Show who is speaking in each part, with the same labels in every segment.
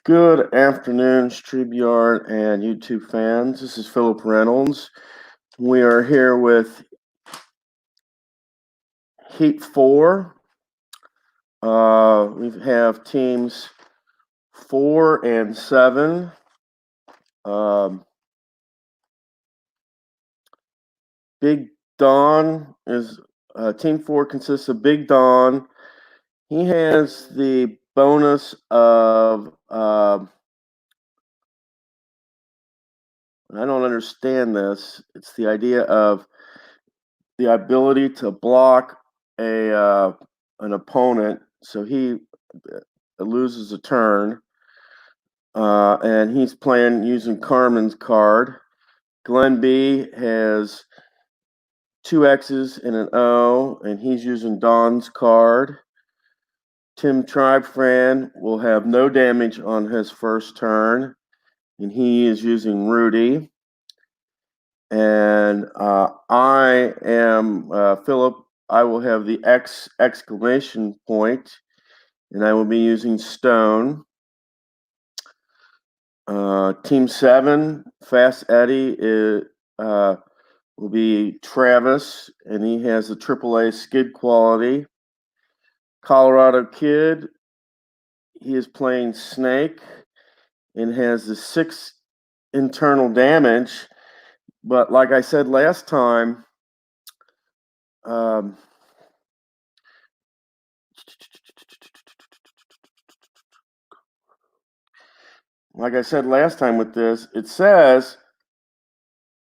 Speaker 1: Good afternoon, StreamYard and YouTube fans. This is Philip Reynolds. We are here with Heat 4. We have teams 4 and 7. Big Don is Team 4 consists of Big Don. He has the bonus of I don't understand this. It's the idea of the ability to block an opponent, so he loses a turn, and he's playing using Carmen's card. Glenn B has 2 X's and an O, and he's using Don's card. Tim Tribefran will have no damage on his first turn, and he is using Rudy. And I am Philip. I will have the X exclamation point, and I will be using Stone. Team 7, Fast Eddie will be Travis, and he has the AAA skid quality. Colorado Kid, he is playing Snake and has the 6 internal damage. But like I said last time, with this, it says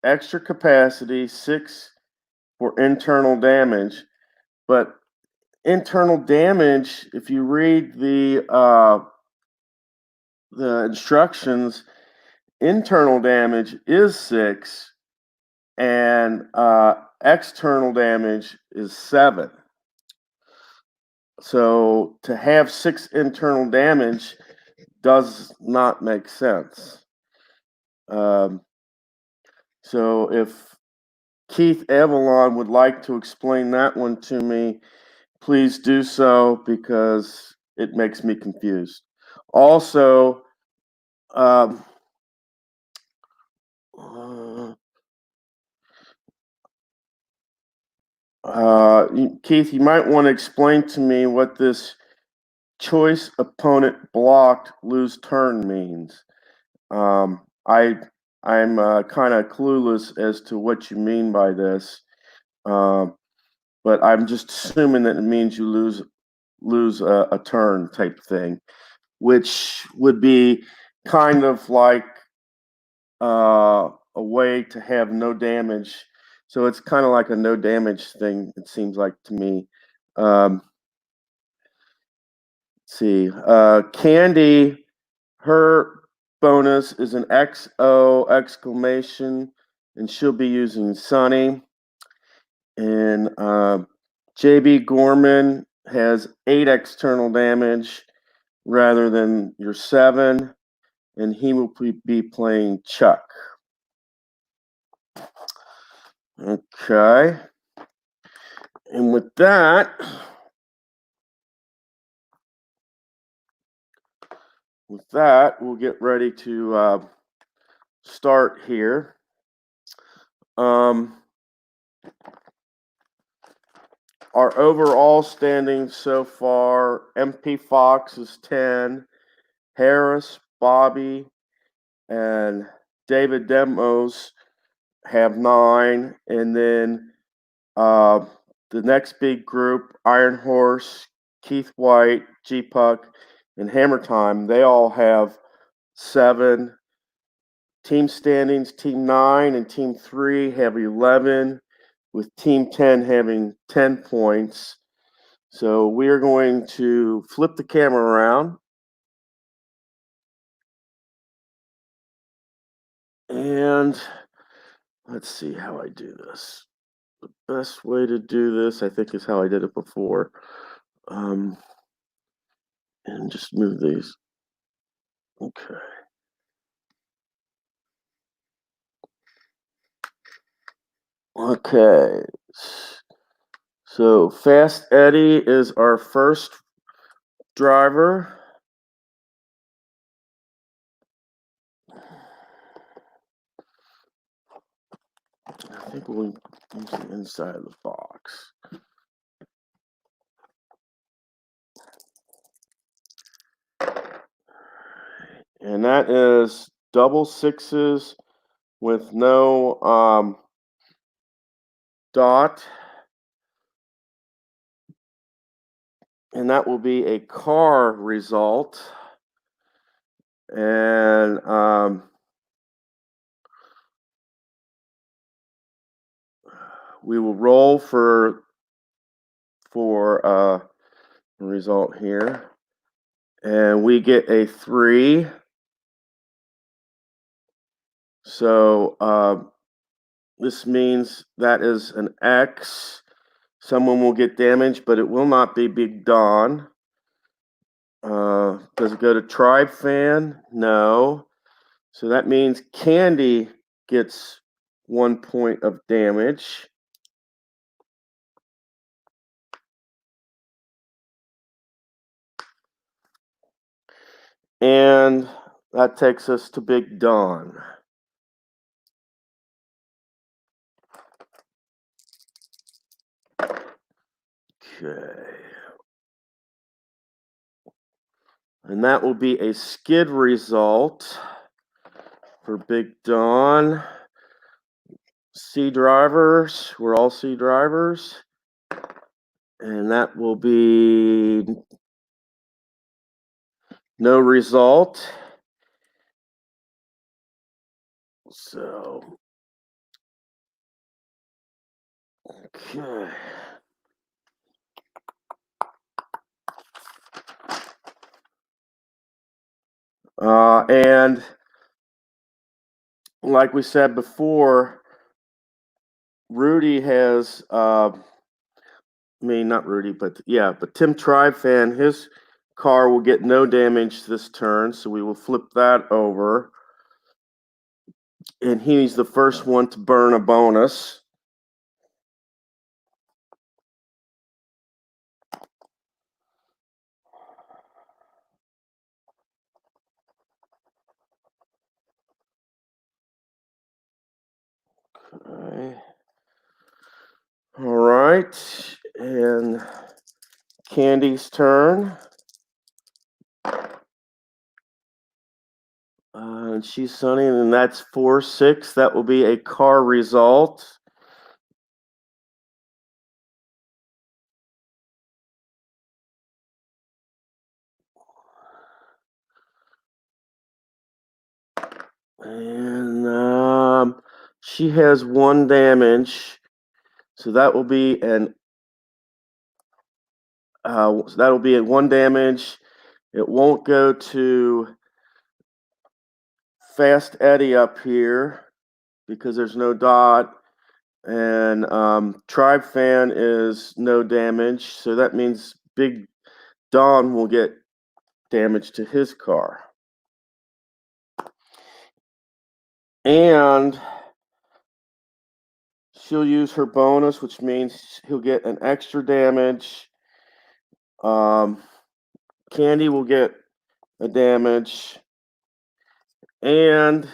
Speaker 1: extra capacity 6 for internal damage, but internal damage, if you read the instructions, internal damage is 6 and external damage is 7. So to have 6 internal damage does not make sense. So if Keith Avalon would like to explain that one to me, please do so, because it makes me confused. Also, Keith, you might want to explain to me what this choice opponent blocked lose turn means. I'm kind of clueless as to what you mean by this, but I'm just assuming that it means you lose a turn type thing, which would be kind of like a way to have no damage. So it's kind of like a no damage thing, it seems like to me. Let's see. Candy, her bonus is an XO exclamation, and she'll be using Sunny. And JB Gorman has 8 external damage rather than your 7, and he will be playing Chuck. Okay. And with that, we'll get ready to start here. Our overall standings so far: MP Fox is 10, Harris, Bobby, and David Demos have 9, and then the next big group, Iron Horse, Keith White, G Puck, and Hammer Time, they all have 7. Team standings, Team 9 and Team 3 have 11, with Team 10 having 10 points. So we are going to flip the camera around. And let's see how I do this. The best way to do this, I think, is how I did it before. And just move these. Okay. Okay. So Fast Eddie is our first driver. think we'll use the inside of the box. And that is double sixes with no dot. And that will be a car result. And we will roll for the result here. And we get a 3. So this means that is an X. Someone will get damaged, but it will not be Big Don. Does it go to Tribe Fan? No. So that means Candy gets 1 point of damage. And that takes us to Big Don. Okay. And that will be a skid result for Big Don. C drivers, we're all C drivers. And that will be no result. So, okay. And like we said before, Rudy has, not Rudy, but Tim Tribe Fan, his car will get no damage this turn, so we will flip that over. And he's the first one to burn a bonus. Okay. All right, and Candy's turn. And she's sunny, and that's 4-6. That will be a car result. And she has 1 damage, so that will be an that'll be at 1 damage. It won't go to Fast Eddie up here because there's no dot. And Tribe Fan is no damage, so that means Big Don will get damage to his car. And she'll use her bonus, which means he'll get an extra damage. Candy will get a damage. And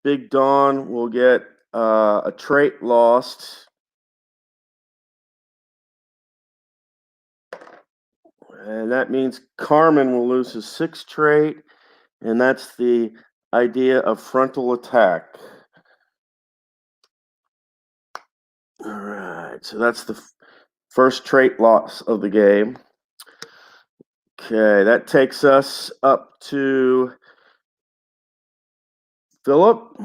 Speaker 1: Big Don will get a trait lost. And that means Carmen will lose his 6th trait. And that's the idea of frontal attack. All right, so that's the first trait loss of the game. Okay, that takes us up to Philip.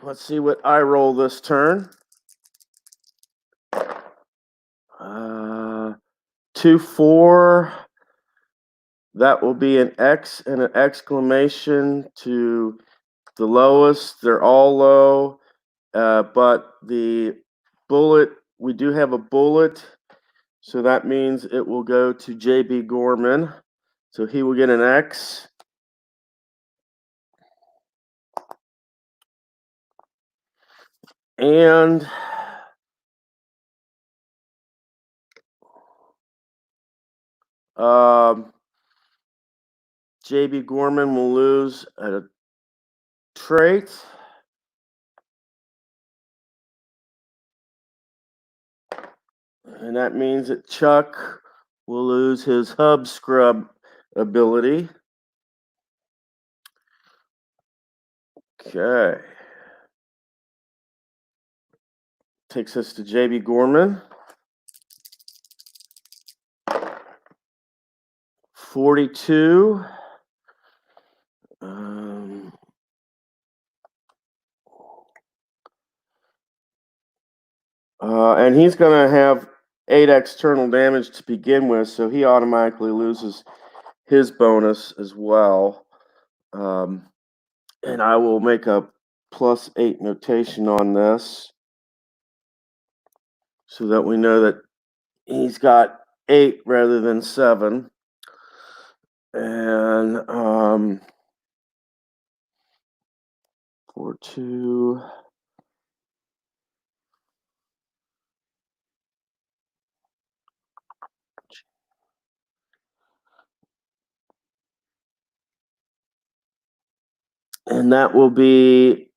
Speaker 1: Let's see what I roll this turn. 2, 4. That will be an X and an exclamation to the lowest. They're all low, but the bullet, we do have a bullet, so that means it will go to J.B. Gorman. So he will get an X. And J.B. Gorman will lose a trait. And that means that Chuck will lose his hub scrub ability. Okay. Takes us to JB Gorman. 42. And he's going to have 8 external damage to begin with, so he automatically loses his bonus as well. And I will make a +8 notation on this so that we know that he's got 8 rather than 7. And 4-2. And that will be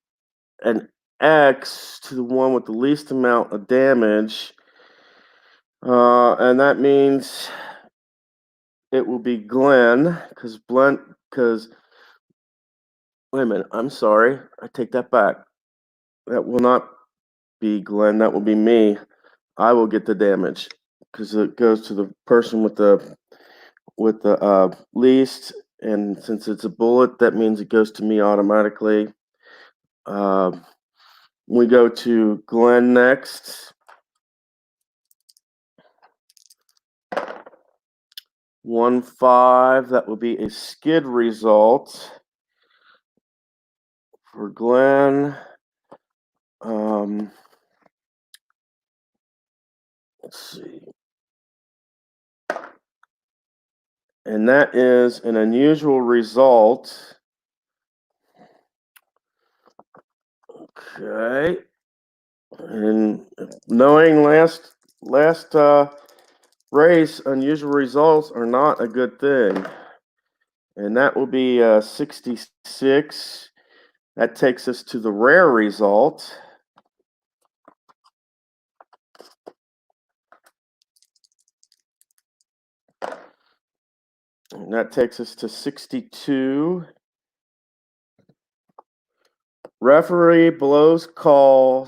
Speaker 1: an X to the one with the least amount of damage. And that means it will be Glenn, because wait a minute, I'm sorry. I take that back. That will not be Glenn, that will be me. I will get the damage because it goes to the person with the least, and since it's a bullet, that means it goes to me automatically. We go to Glenn next. 1-5. That will be a skid result for Glenn. Let's see. And that is an unusual result. Okay. And knowing last race, unusual results are not a good thing. And that will be 66. That takes us to the rare result. And that takes us to 62. Referee blows call,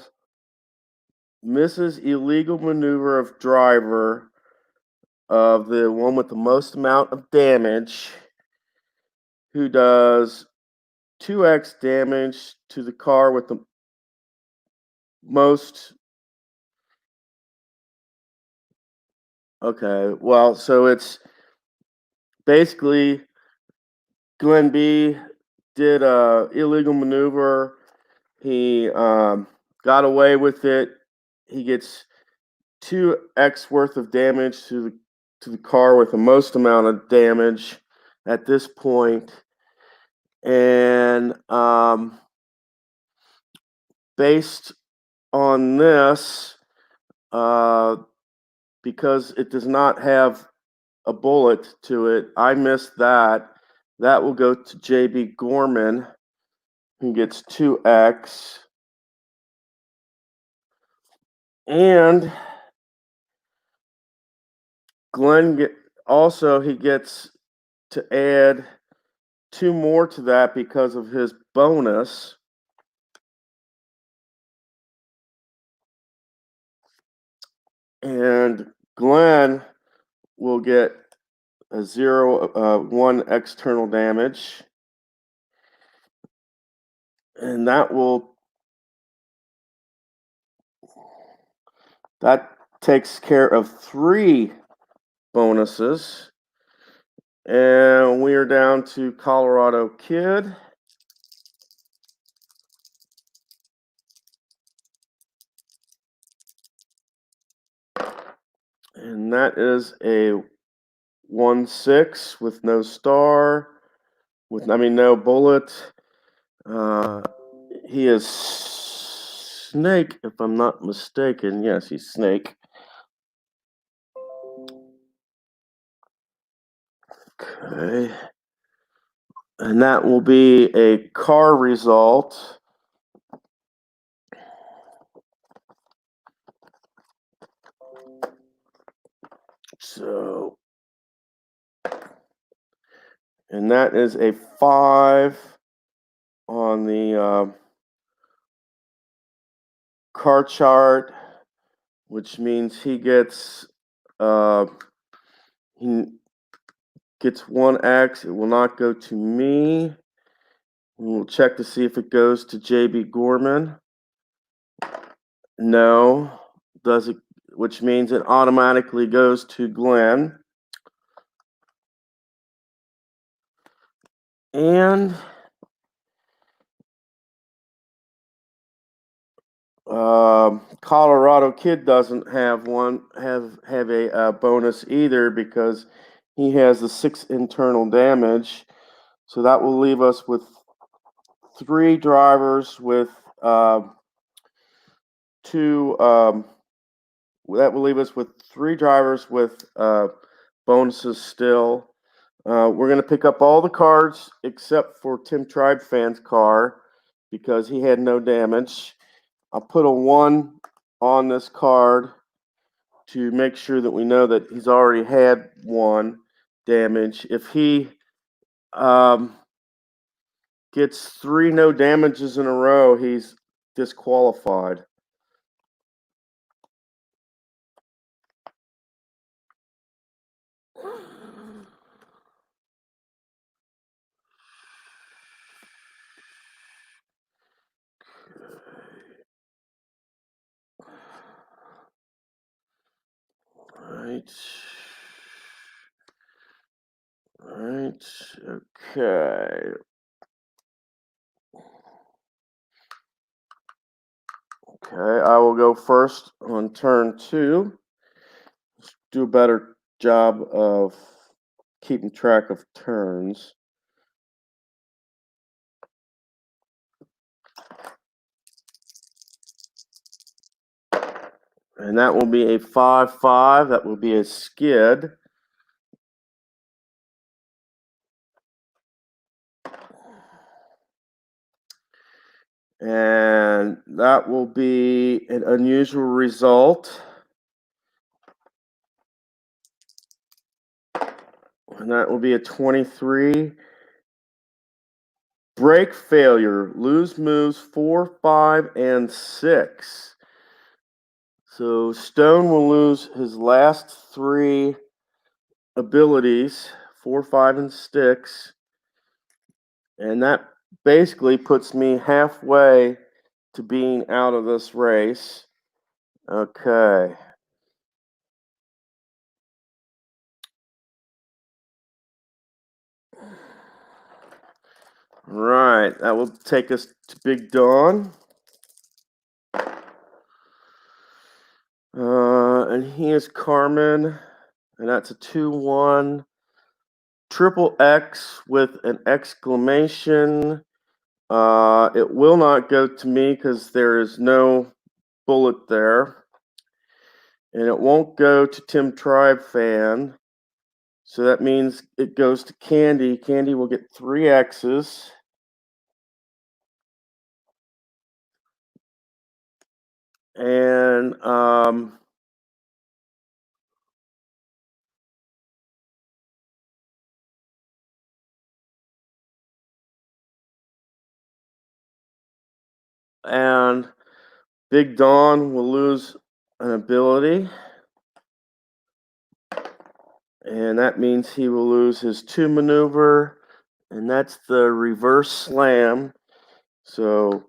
Speaker 1: misses illegal maneuver of driver of the one with the most amount of damage, who does 2x damage to the car with the most. Okay, well, so it's basically Glenn B did a illegal maneuver. He got away with it. He gets 2x worth of damage to the car with the most amount of damage at this point. And based on this, because it does not have a bullet to it, I missed that. That will go to JB Gorman, who gets 2x. And Glenn he gets to add 2 more to that because of his bonus. And Glenn will get a 1 external damage. And that takes care of 3 bonuses. And we are down to Colorado Kid. And that is a 1-6 with no star, no bullet. He is Snake, if I'm not mistaken. Yes, he's Snake. Okay. And that will be a car result. So, and that is a 5 on the car chart, which means he gets 1X. It will not go to me. We'll check to see if it goes to JB Gorman. No, does it? Which means it automatically goes to Glenn. And Colorado Kid doesn't have a bonus either because he has the 6 internal damage. So that will leave us with 3 drivers with 2. That will leave us with 3 drivers with bonuses still. We're going to pick up all the cards except for Tim Tribe Fan's car because he had no damage. I'll put a 1 on this card to make sure that we know that he's already had 1 damage. If he gets 3 no damages in a row, he's disqualified. Right. Right. Okay. Okay, I will go first on turn 2. Do a better job of keeping track of turns. And that will be a 5-5. That will be a skid. And that will be an unusual result. And that will be a 23. Break failure. Lose moves 4, 5, and 6. So Stone will lose his last 3 abilities, 4, 5, and 6. And that basically puts me halfway to being out of this race. Okay. Right, that will take us to Big Dawn. And he is Carmen, and that's a 2-1. Triple X with an exclamation. It will not go to me because there is no bullet there. And it won't go to Tim Tribe Fan. So that means it goes to Candy. Candy will get 3 X's. And Big Dawn will lose an ability. And that means he will lose his 2 maneuver. And that's the reverse slam. So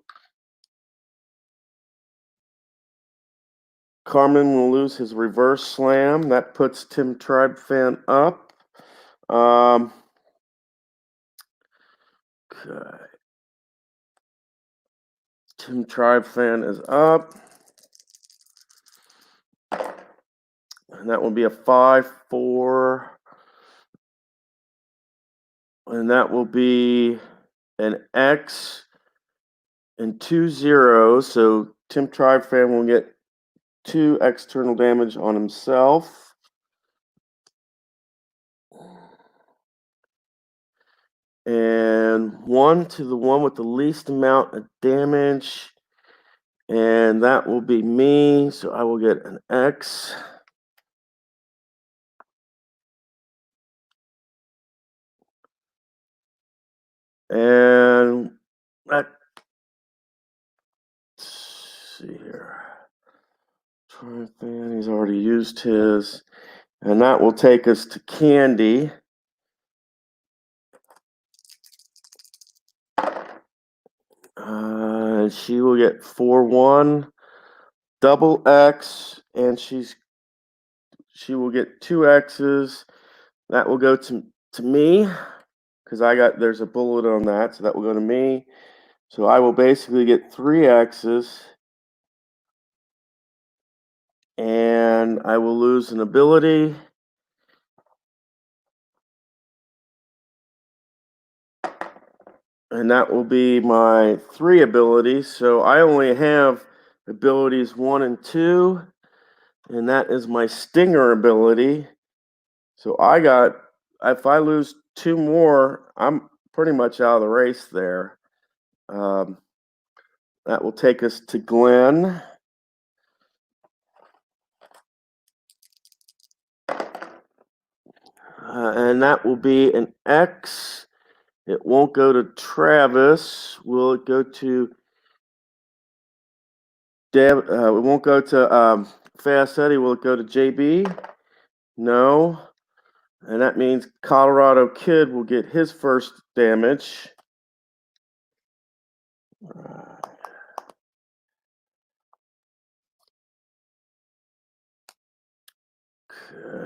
Speaker 1: Carmen will lose his reverse slam. That puts Tim Tribe Fan up. Okay. Tim Tribe Fan is up. And that will be a 5-4. And that will be an X and 2 zeros. So Tim Tribe Fan will get 2 external damage on himself. and 1 to the one with the least amount of damage, and that will be me, so I will get an X. And let's see here. Triumph, he's already used his, and that will take us to Candy. She will get 4-1, double X, and she will get 2 X's. That will go to me because there's a bullet on that, so that will go to me. So I will basically get 3 X's, and I will lose an ability. And that will be my 3 abilities. So I only have abilities 1 and 2, and that is my Stinger ability. So if I lose 2 more, I'm pretty much out of the race there. That will take us to Glenn. And that will be an X. It won't go to Travis. Will it go to Deb? It won't go to Fast Eddie. Will it go to JB? No. And that means Colorado Kid will get his first damage.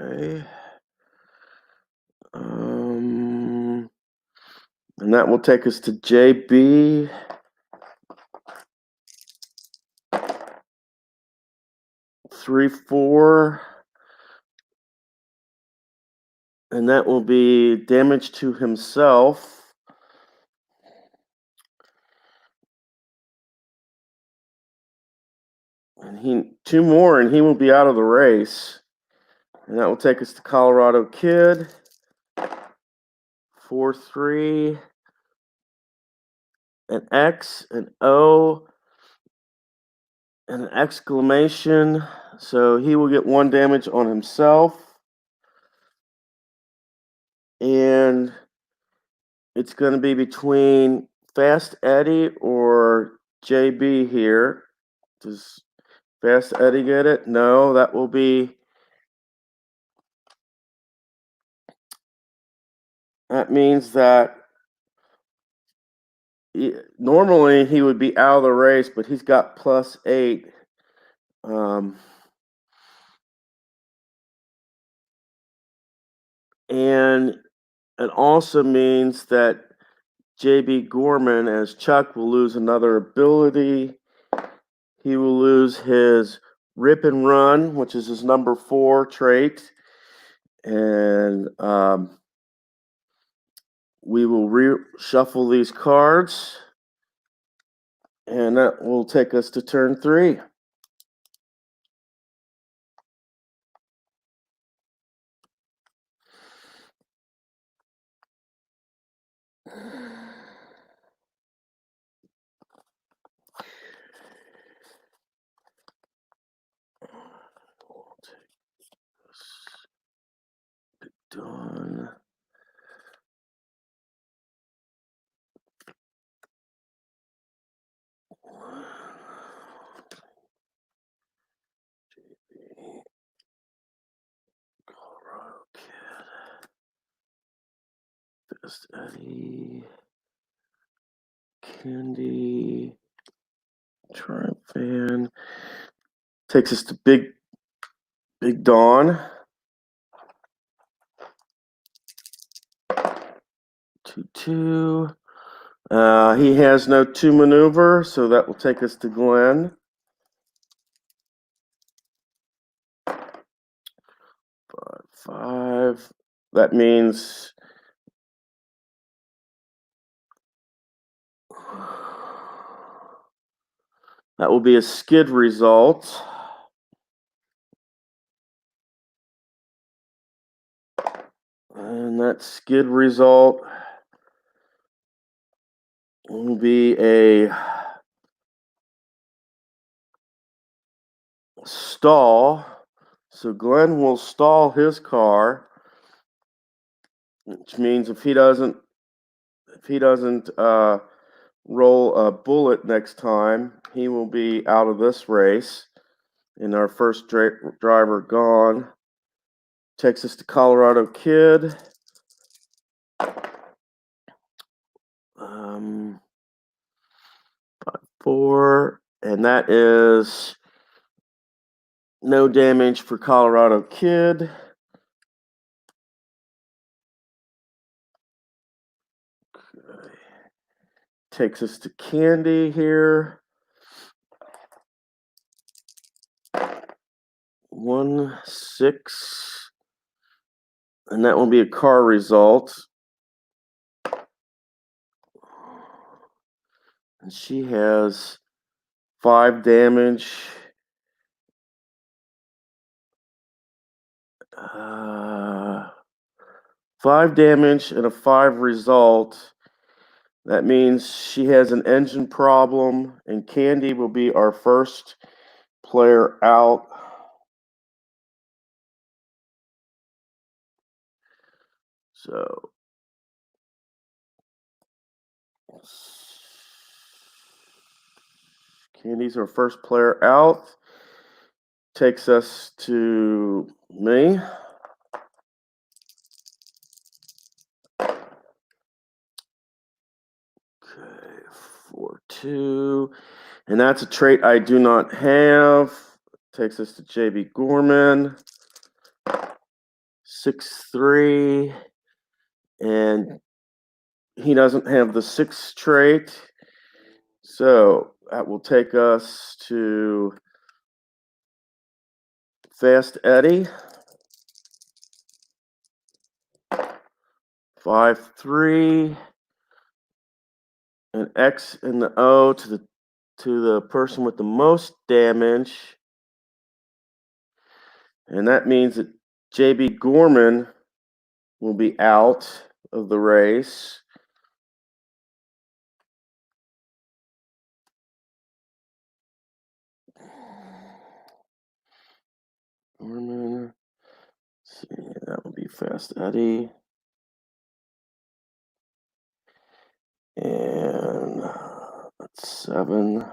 Speaker 1: Okay. And that will take us to JB. Three, 4. And that will be damage to himself. And 2 more, and he will be out of the race. And that will take us to Colorado Kid. 4, 3. An X, an O, and an exclamation. So he will get 1 damage on himself. And it's going to be between Fast Eddie or JB here. Does Fast Eddie get it? No, that will be. That means that normally he would be out of the race, but he's got +8. And it also means that JB Gorman, as Chuck, will lose another ability. He will lose his Rip and Run, which is his number 4 trait. And we will reshuffle these cards. And that will take us to turn 3. Done. Colorado Kid. Fast Eddie. Candy. Triumph Fan. Takes us to Big Dawn. 2-2. He has no 2 maneuver, so that will take us to Glenn. 5. That means that will be a skid result. And that skid result will be a stall. So Glenn will stall his car, which means if he doesn't roll a bullet next time, he will be out of this race. And our first driver gone. Takes us to Colorado Kid. 5-4, and that is no damage for Colorado Kid. Okay. Takes us to Candy here. 1-6, and that will be a car result. And she has 5 damage. 5 damage and a 5 result. That means she has an engine problem, and Candy will be our first player out. So Candy's our first player out. Takes us to me. Okay, 4-2. And that's a trait I do not have. Takes us to JB Gorman. 6-3. And he doesn't have the 6 trait. So that will take us to Fast Eddie. 5-3. An X and the O to the person with the most damage. And that means that JB Gorman will be out of the race. Gorman. Let's see, that will be Fast Eddie. And that's 7.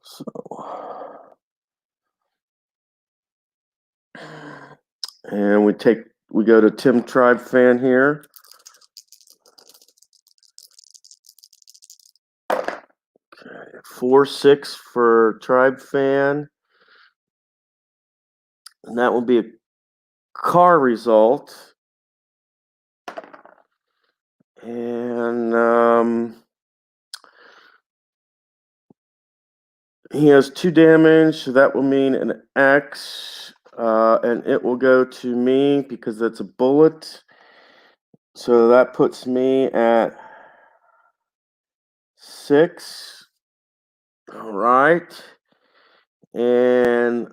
Speaker 1: So, and we go to Tim Tribe Fan here. Okay, 4-6 for Tribe Fan. And that will be a car result. And he has 2 damage, so that will mean an X. And it will go to me because that's a bullet. So that puts me at 6. All right. And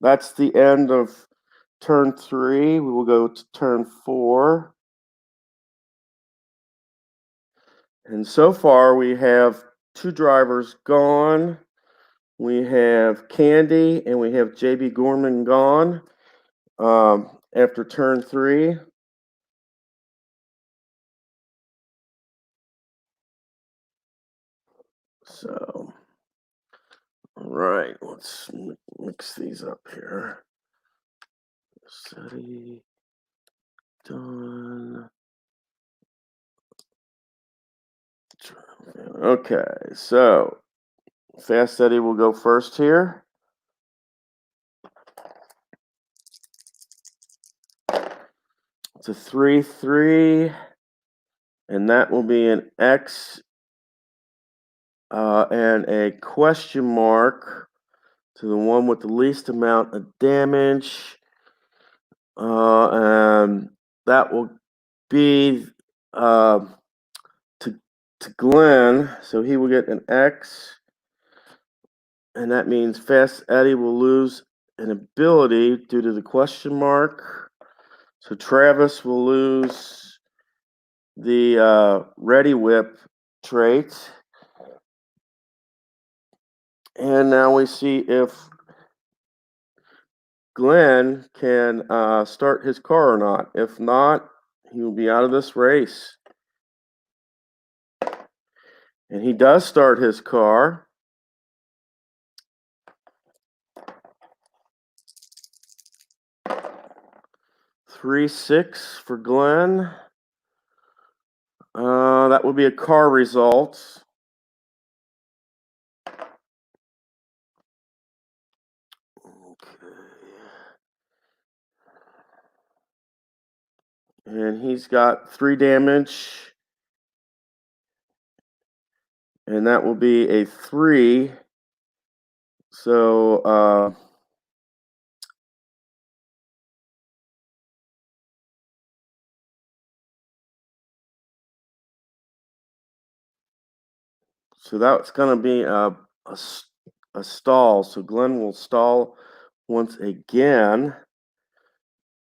Speaker 1: that's the end of turn 3. We will go to turn 4. And so far we have 2 drivers gone. We have Candy and we have JB Gorman gone after turn 3. So, all right, let's mix these up here. Steady, done. Okay, so Fast Steady will go first here. It's a 3-3, and that will be an X and a question mark to the one with the least amount of damage. And that will be to Glenn, so he will get an X. And that means Fast Eddie will lose an ability due to the question mark. So Travis will lose the Ready Whip trait. And now we see if Glenn can start his car or not. If not, he will be out of this race. And he does start his car. Three, 6 for Glenn. That would be a car result. Okay. And he's got 3 damage. And that will be a 3. So that's going to be a stall. So Glenn will stall once again.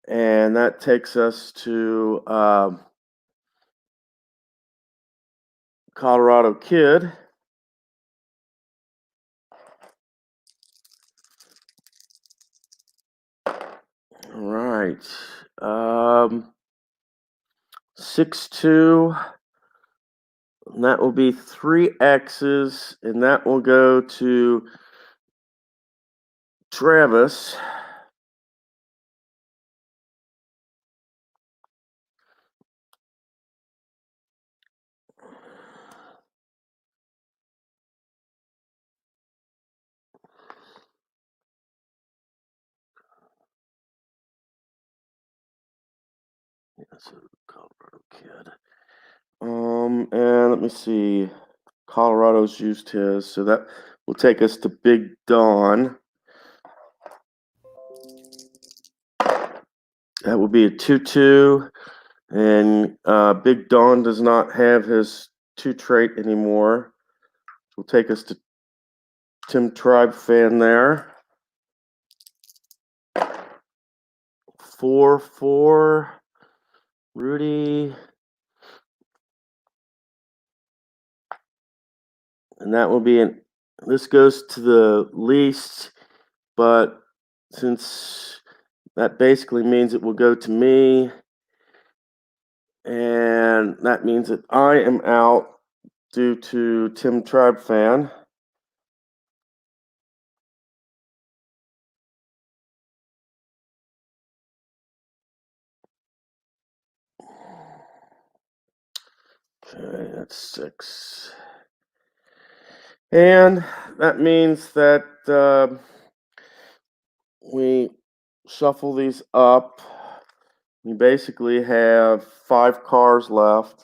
Speaker 1: And that takes us to Colorado Kid. All right. 6-2. And that will be 3 X's, and that will go to Travis. That's a Colorado Kid. And let me see. Colorado's used his, so that will take us to Big Don. That will be a 2-2, and Big Don does not have his 2 trait anymore. Will take us to Tim Tribe Fan there. 4-4, Rudy. And that will be this goes to the least, but since that basically means it will go to me, and that means that I am out due to Tim Tribe Fan. Okay, that's 6. And that means that we shuffle these up. We basically have 5 cars left.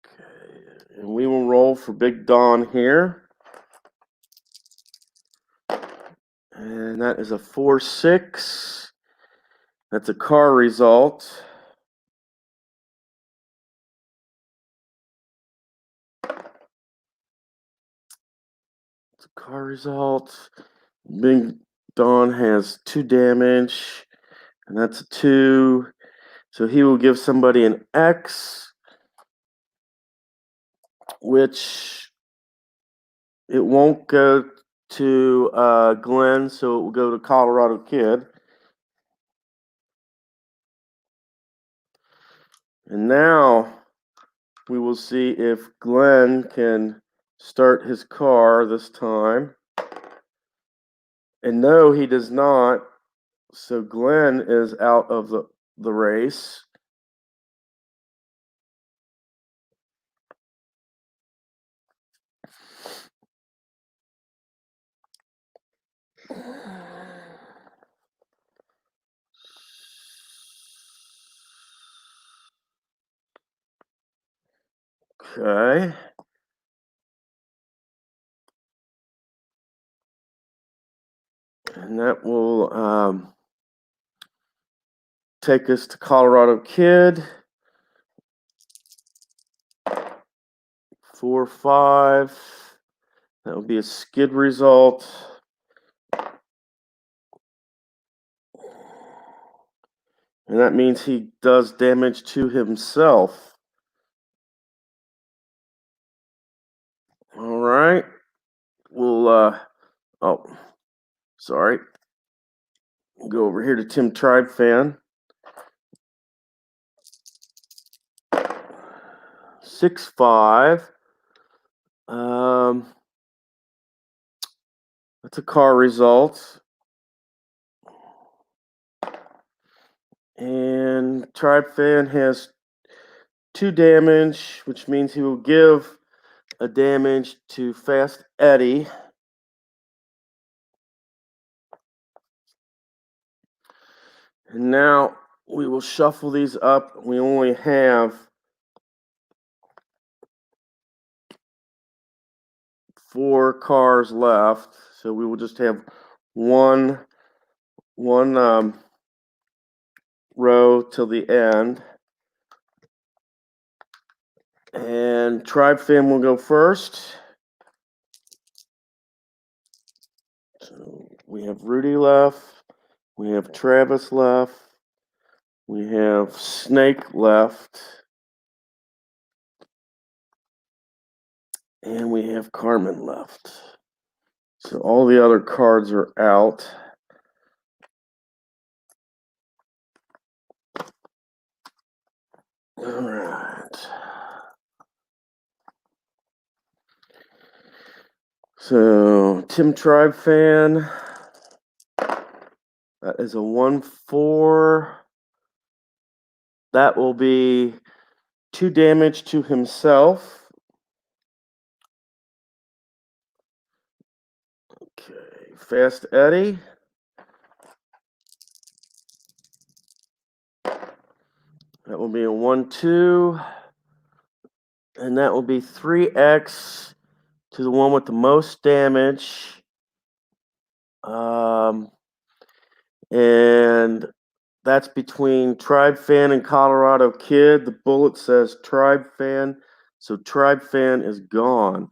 Speaker 1: Okay, and we will roll for Big Don here. And that is a 4-6. That's a car result. It's a car result. Big Don has 2 damage, and that's a 2. So he will give somebody an X, which it won't go to Glenn, so it will go to Colorado Kid. And now we will see if Glenn can start his car this time. And no, he does not. So Glenn is out of the race. Okay. And that will take us to Colorado Kid. 4-5. That would be a skid result. And that means he does damage to himself. All right. We'll, oh, sorry. We'll go over here to Tim Tribe Fan. 6-5. That's a car result. And Tribe Fan has 2 damage, which means he will give a damage to Fast Eddie. And now we will shuffle these up. We only have 4 cars left, so we will just have one row till the end. And Tribe Fan will go first. So we have Rudy left. We have Travis left. We have Snake left. And we have Carmen left. So all the other cards are out. All right. So Tim Tribe Fan. That is a 1-4. That will be 2 damage to himself. Okay, Fast Eddie. That will be a 1-2. And that will be 3x to the one with the most damage. And that's between Tribe Fan and Colorado Kid. The bullet says Tribe Fan, so Tribe Fan is gone.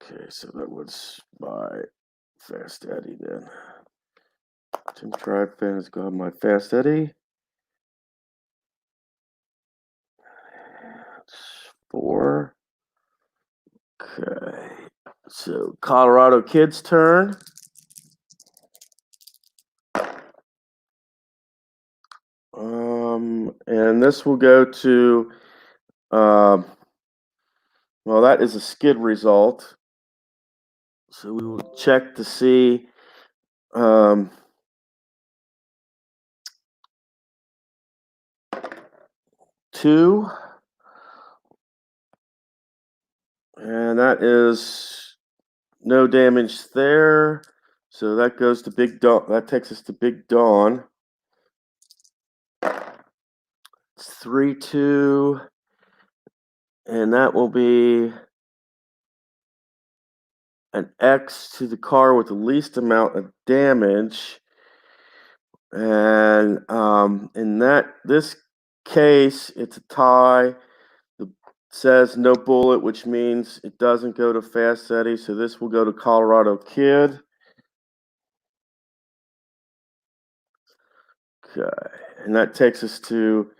Speaker 1: Okay, so that was by Fast Eddie then. Tim Tribe Fan has gone by Fast Eddie. That's 4. Okay, so Colorado Kid's turn. And this will go to, well, that is a skid result. So we will check to see, 2. And that is no damage there. So that goes to Big Dawn. That takes us to Big Dawn. It's 3-2. And that will be an X to the car with the least amount of damage. And in this case, it's a tie. It says no bullet, which means it doesn't go to Fast Eddie. So this will go to Colorado Kid. Okay, and that takes us to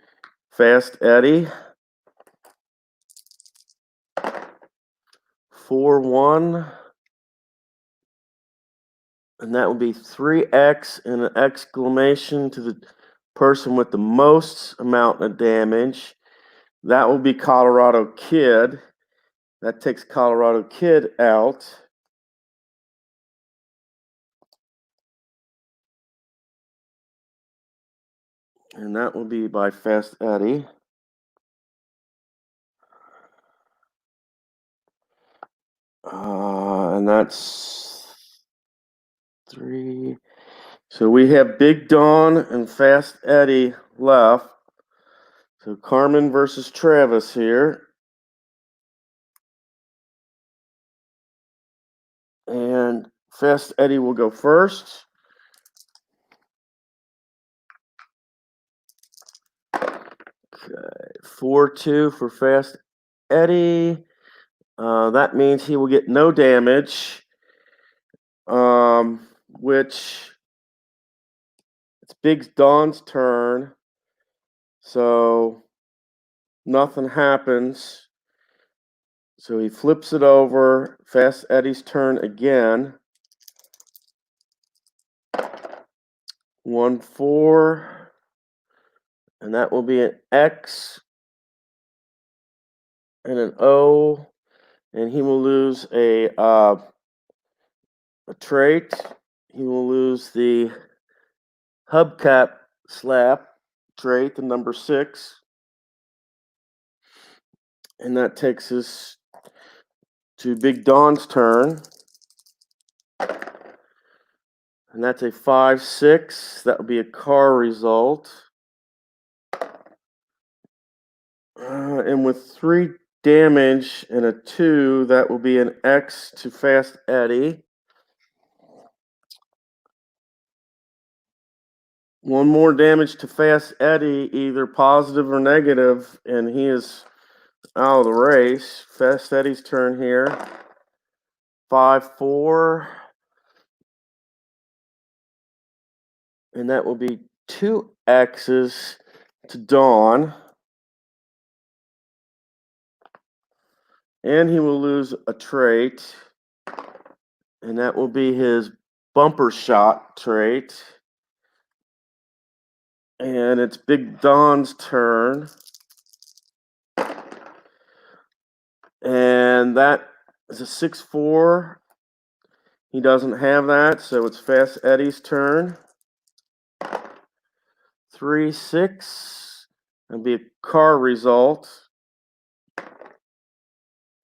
Speaker 1: Fast Eddie. 4-1. And that will be 3x and an exclamation to the person with the most amount of damage. That will be Colorado Kid. That takes Colorado Kid out. And that will be by Fast Eddie. And that's 3. So we have Big Don and Fast Eddie left. So Carmen versus Travis here. And Fast Eddie will go first. Okay, 4-2 for Fast Eddie. That means he will get no damage. Which it's Big Don's turn. So nothing happens. So he flips it over. Fast Eddie's turn again. 1-4. And that will be an X and an O. And he will lose a trait. He will lose the hubcap slap trait, the number 6. And that takes us to Big Don's turn. And that's a 5-6. That would be a car result. And with 3 damage and a 2, that will be an X to Fast Eddie. 1 more damage to Fast Eddie, either positive or negative, and he is out of the race. Fast Eddie's turn here. 5-4. And that will be 2 X's to Dawn. And he will lose a trait. And that will be his bumper shot trait. And it's Big Don's turn. And that is a 6-4. He doesn't have that, so it's Fast Eddie's turn. 3-6. That'll be a car result.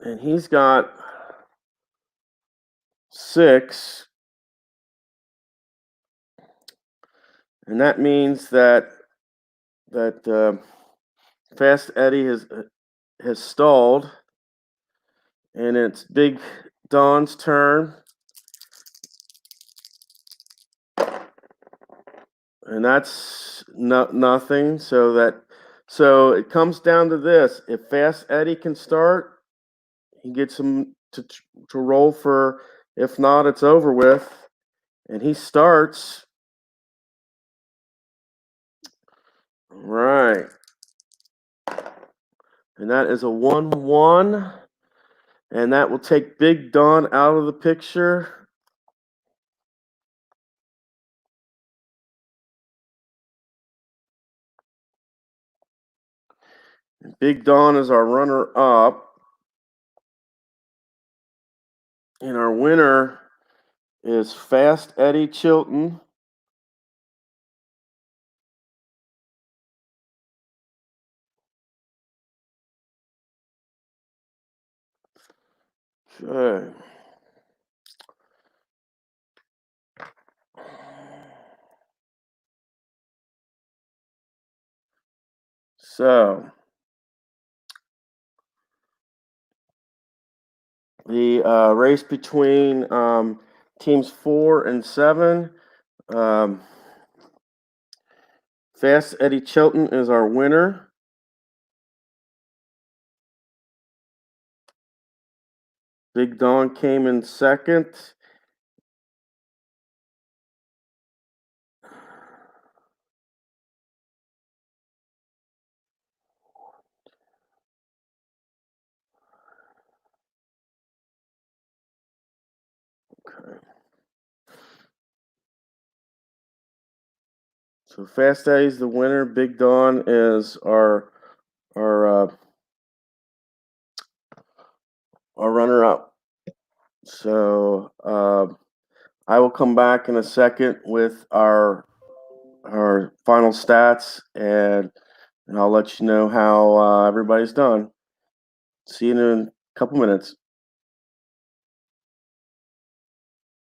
Speaker 1: And he's got 6. And that means that Fast Eddie has stalled. And it's Big Don's turn. And that's nothing. So it comes down to this. If Fast Eddie can start, he gets him to roll for. If not, it's over with. And he starts. Right. And that is a 1-1. And that will take Big Don out of the picture. And Big Don is our runner-up. And our winner is Fast Eddie Chilton. Okay. So the race between teams 4 and 7. Fast Eddie Chilton is our winner. Big Don came in second. Okay. So Fast Eddie's the winner. Big Don is our runner-up. So I will come back in a second with our final stats, and I'll let you know how everybody's done. See you in a couple minutes.